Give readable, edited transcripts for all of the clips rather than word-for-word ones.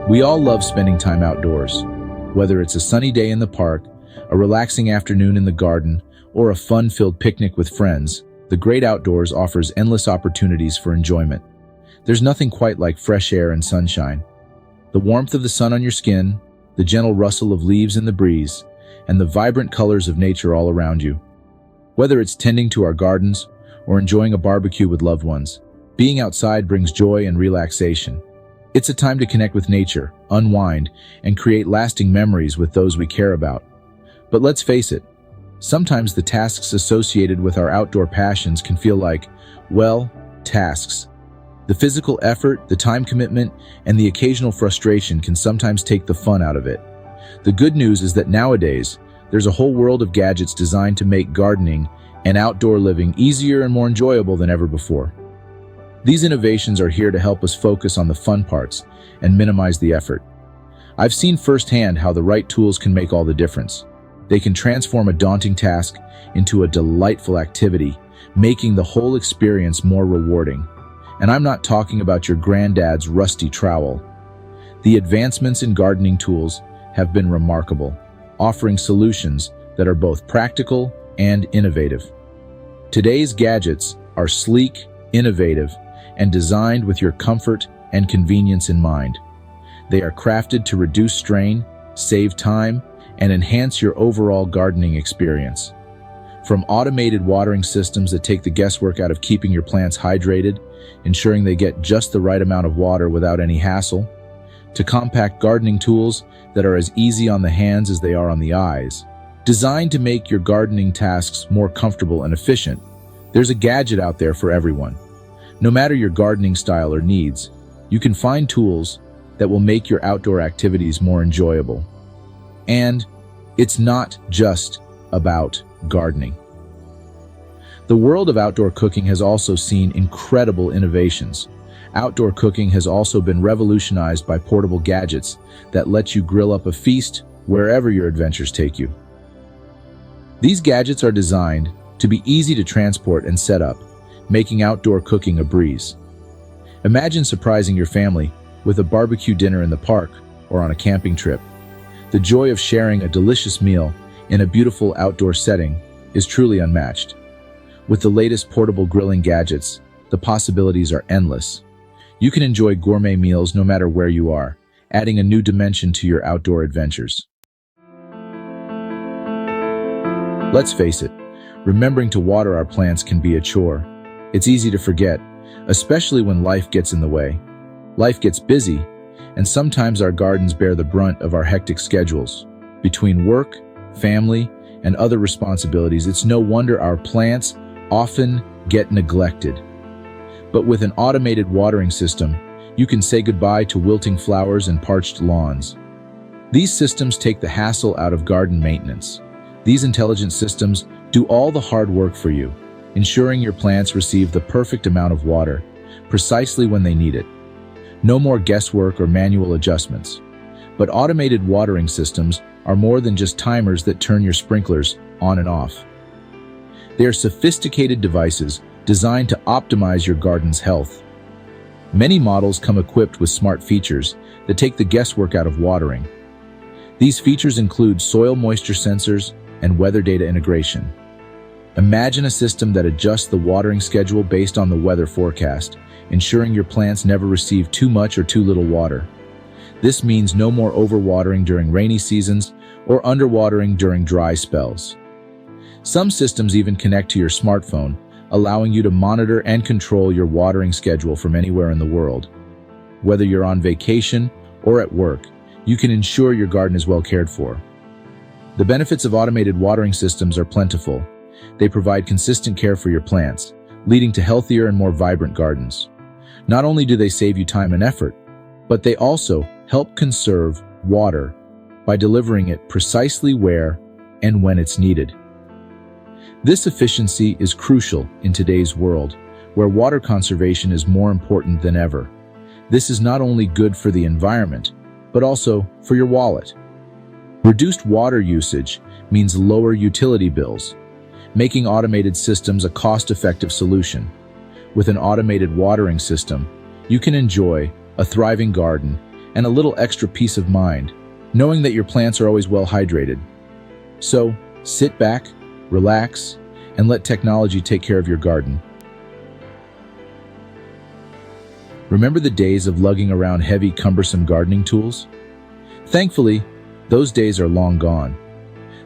We all love spending time outdoors. Whether it's a sunny day in the park, a relaxing afternoon in the garden, or a fun-filled picnic with friends, the great outdoors offers endless opportunities for enjoyment. There's nothing quite like fresh air and sunshine. The warmth of the sun on your skin, the gentle rustle of leaves in the breeze, and the vibrant colors of nature all around you. Whether it's tending to our gardens or enjoying a barbecue with loved ones, being outside brings joy and relaxation. It's a time to connect with nature, unwind, and create lasting memories with those we care about. But let's face it, sometimes the tasks associated with our outdoor passions can feel like, well, tasks. The physical effort, the time commitment, and the occasional frustration can sometimes take the fun out of it. The good news is that nowadays, there's a whole world of gadgets designed to make gardening and outdoor living easier and more enjoyable than ever before. These innovations are here to help us focus on the fun parts and minimize the effort. I've seen firsthand how the right tools can make all the difference. They can transform a daunting task into a delightful activity, making the whole experience more rewarding. And I'm not talking about your granddad's rusty trowel. The advancements in gardening tools have been remarkable, offering solutions that are both practical and innovative. Today's gadgets are sleek, innovative, and designed with your comfort and convenience in mind. They are crafted to reduce strain, save time, and enhance your overall gardening experience. From automated watering systems that take the guesswork out of keeping your plants hydrated, ensuring they get just the right amount of water without any hassle, to compact gardening tools that are as easy on the hands as they are on the eyes. Designed to make your gardening tasks more comfortable and efficient, there's a gadget out there for everyone. No matter your gardening style or needs, you can find tools that will make your outdoor activities more enjoyable. And it's not just about gardening. The world of outdoor cooking has also seen incredible innovations. Outdoor cooking has also been revolutionized by portable gadgets that let you grill up a feast wherever your adventures take you. These gadgets are designed to be easy to transport and set up, making outdoor cooking a breeze. Imagine surprising your family with a barbecue dinner in the park or on a camping trip. The joy of sharing a delicious meal in a beautiful outdoor setting is truly unmatched. With the latest portable grilling gadgets, the possibilities are endless. You can enjoy gourmet meals no matter where you are, adding a new dimension to your outdoor adventures. Let's face it, remembering to water our plants can be a chore. It's easy to forget, especially when life gets in the way. Life gets busy, and sometimes our gardens bear the brunt of our hectic schedules. Between work, family, and other responsibilities, it's no wonder our plants often get neglected. But with an automated watering system, you can say goodbye to wilting flowers and parched lawns. These systems take the hassle out of garden maintenance. These intelligent systems do all the hard work for you, ensuring your plants receive the perfect amount of water, precisely when they need it. No more guesswork or manual adjustments. But automated watering systems are more than just timers that turn your sprinklers on and off. They are sophisticated devices designed to optimize your garden's health. Many models come equipped with smart features that take the guesswork out of watering. These features include soil moisture sensors and weather data integration. Imagine a system that adjusts the watering schedule based on the weather forecast, ensuring your plants never receive too much or too little water. This means no more overwatering during rainy seasons or underwatering during dry spells. Some systems even connect to your smartphone, allowing you to monitor and control your watering schedule from anywhere in the world. Whether you're on vacation or at work, you can ensure your garden is well cared for. The benefits of automated watering systems are plentiful. They provide consistent care for your plants, leading to healthier and more vibrant gardens. Not only do they save you time and effort, but they also help conserve water by delivering it precisely where and when it's needed. This efficiency is crucial in today's world, where water conservation is more important than ever. This is not only good for the environment, but also for your wallet. Reduced water usage means lower utility bills, making automated systems a cost-effective solution. With an automated watering system, you can enjoy a thriving garden and a little extra peace of mind, knowing that your plants are always well hydrated. So, sit back, relax, and let technology take care of your garden. Remember the days of lugging around heavy, cumbersome gardening tools? Thankfully, those days are long gone.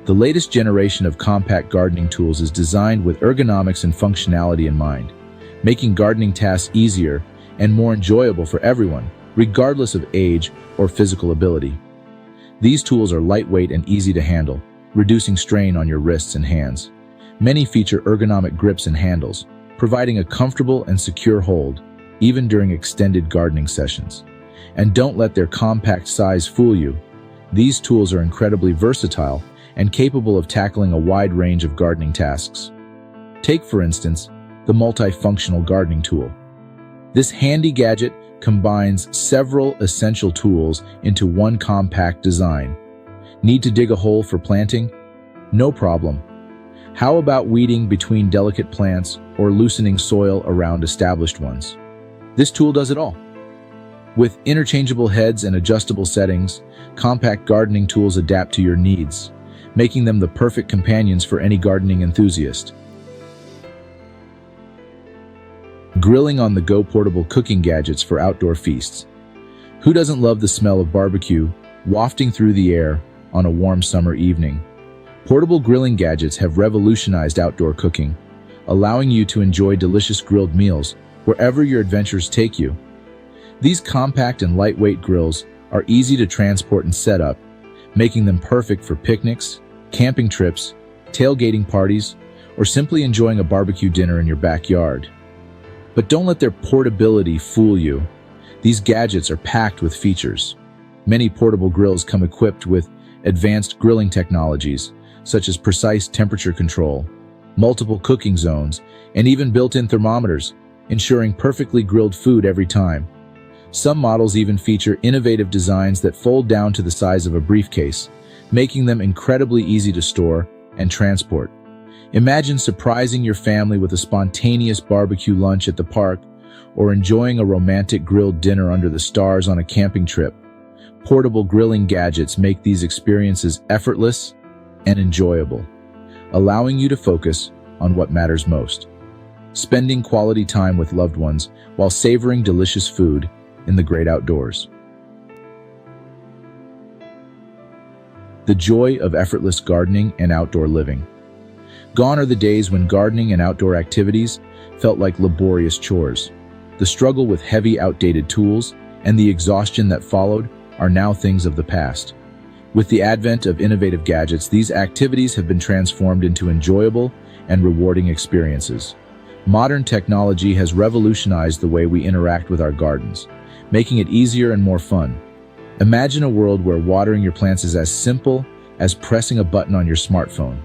The latest generation of compact gardening tools is designed with ergonomics and functionality in mind, making gardening tasks easier and more enjoyable for everyone, regardless of age or physical ability. These tools are lightweight and easy to handle, reducing strain on your wrists and hands. Many feature ergonomic grips and handles, providing a comfortable and secure hold, even during extended gardening sessions. And don't let their compact size fool you. These tools are incredibly versatile and capable of tackling a wide range of gardening tasks. Take, for instance, the multifunctional gardening tool. This handy gadget combines several essential tools into one compact design. Need to dig a hole for planting? No problem. How about weeding between delicate plants or loosening soil around established ones? This tool does it all. With interchangeable heads and adjustable settings, compact gardening tools adapt to your needs, making them the perfect companions for any gardening enthusiast. Grilling on the go portable cooking gadgets for outdoor feasts. Who doesn't love the smell of barbecue wafting through the air on a warm summer evening? Portable grilling gadgets have revolutionized outdoor cooking, allowing you to enjoy delicious grilled meals wherever your adventures take you. These compact and lightweight grills are easy to transport and set up, making them perfect for picnics, camping trips, tailgating parties, or simply enjoying a barbecue dinner in your backyard. But don't let their portability fool you. These gadgets are packed with features. Many portable grills come equipped with advanced grilling technologies, such as precise temperature control, multiple cooking zones, and even built-in thermometers, ensuring perfectly grilled food every time. Some models even feature innovative designs that fold down to the size of a briefcase, making them incredibly easy to store and transport. Imagine surprising your family with a spontaneous barbecue lunch at the park or enjoying a romantic grilled dinner under the stars on a camping trip. Portable grilling gadgets make these experiences effortless and enjoyable, allowing you to focus on what matters most: spending quality time with loved ones while savoring delicious food in the great outdoors. The joy of effortless gardening and outdoor living. Gone are the days when gardening and outdoor activities felt like laborious chores. The struggle with heavy, outdated tools and the exhaustion that followed are now things of the past. With the advent of innovative gadgets, these activities have been transformed into enjoyable and rewarding experiences. Modern technology has revolutionized the way we interact with our gardens, making it easier and more fun. Imagine a world where watering your plants is as simple as pressing a button on your smartphone,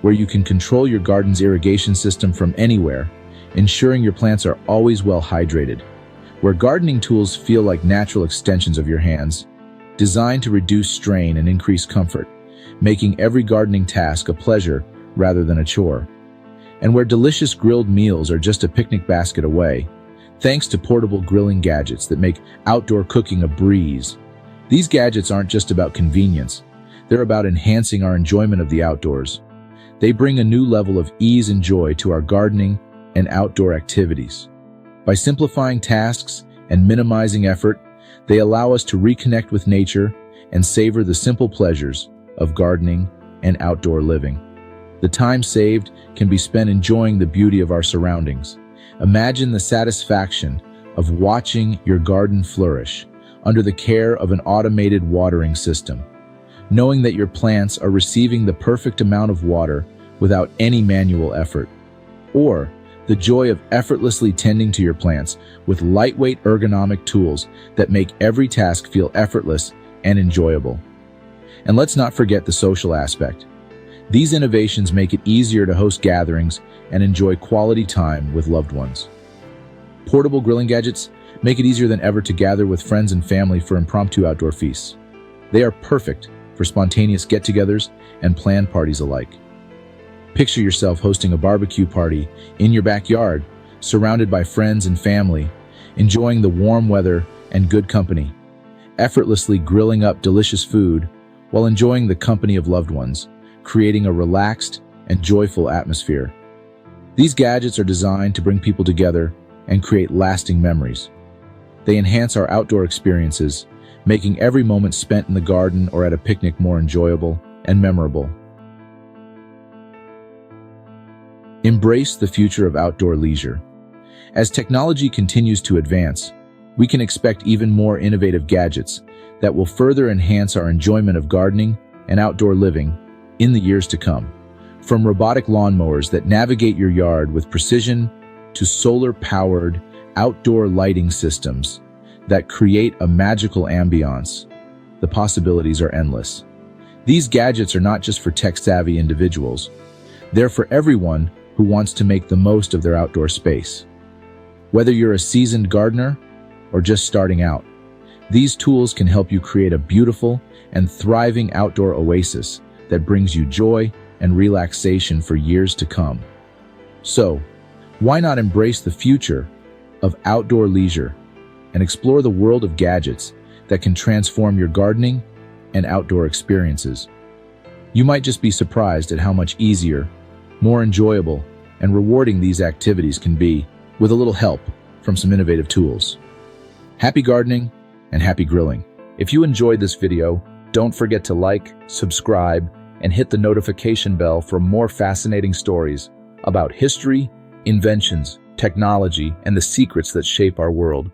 where you can control your garden's irrigation system from anywhere, ensuring your plants are always well hydrated, where gardening tools feel like natural extensions of your hands, designed to reduce strain and increase comfort, making every gardening task a pleasure rather than a chore, and where delicious grilled meals are just a picnic basket away, thanks to portable grilling gadgets that make outdoor cooking a breeze. These gadgets aren't just about convenience, they're about enhancing our enjoyment of the outdoors. They bring a new level of ease and joy to our gardening and outdoor activities. By simplifying tasks and minimizing effort, they allow us to reconnect with nature and savor the simple pleasures of gardening and outdoor living. The time saved can be spent enjoying the beauty of our surroundings. Imagine the satisfaction of watching your garden flourish under the care of an automated watering system, knowing that your plants are receiving the perfect amount of water without any manual effort. Or the joy of effortlessly tending to your plants with lightweight ergonomic tools that make every task feel effortless and enjoyable. And let's not forget the social aspect. These innovations make it easier to host gatherings and enjoy quality time with loved ones. Portable grilling gadgets make it easier than ever to gather with friends and family for impromptu outdoor feasts. They are perfect for spontaneous get-togethers and planned parties alike. Picture yourself hosting a barbecue party in your backyard, surrounded by friends and family, enjoying the warm weather and good company. effortlessly grilling up delicious food while enjoying the company of loved ones, creating a relaxed and joyful atmosphere. These gadgets are designed to bring people together and create lasting memories. They enhance our outdoor experiences, making every moment spent in the garden or at a picnic more enjoyable and memorable. Embrace the future of outdoor leisure. As technology continues to advance, we can expect even more innovative gadgets that will further enhance our enjoyment of gardening and outdoor living in the years to come. From robotic lawnmowers that navigate your yard with precision to solar-powered outdoor lighting systems that create a magical ambiance, the possibilities are endless. These gadgets are not just for tech-savvy individuals. They're for everyone who wants to make the most of their outdoor space. Whether you're a seasoned gardener or just starting out, these tools can help you create a beautiful and thriving outdoor oasis that brings you joy and relaxation for years to come. So, why not embrace the future of outdoor leisure and explore the world of gadgets that can transform your gardening and outdoor experiences? You might just be surprised at how much easier, more enjoyable, and rewarding these activities can be with a little help from some innovative tools. Happy gardening and happy grilling. If you enjoyed this video, don't forget to like, subscribe, and hit the notification bell for more fascinating stories about history, inventions, technology, and the secrets that shape our world.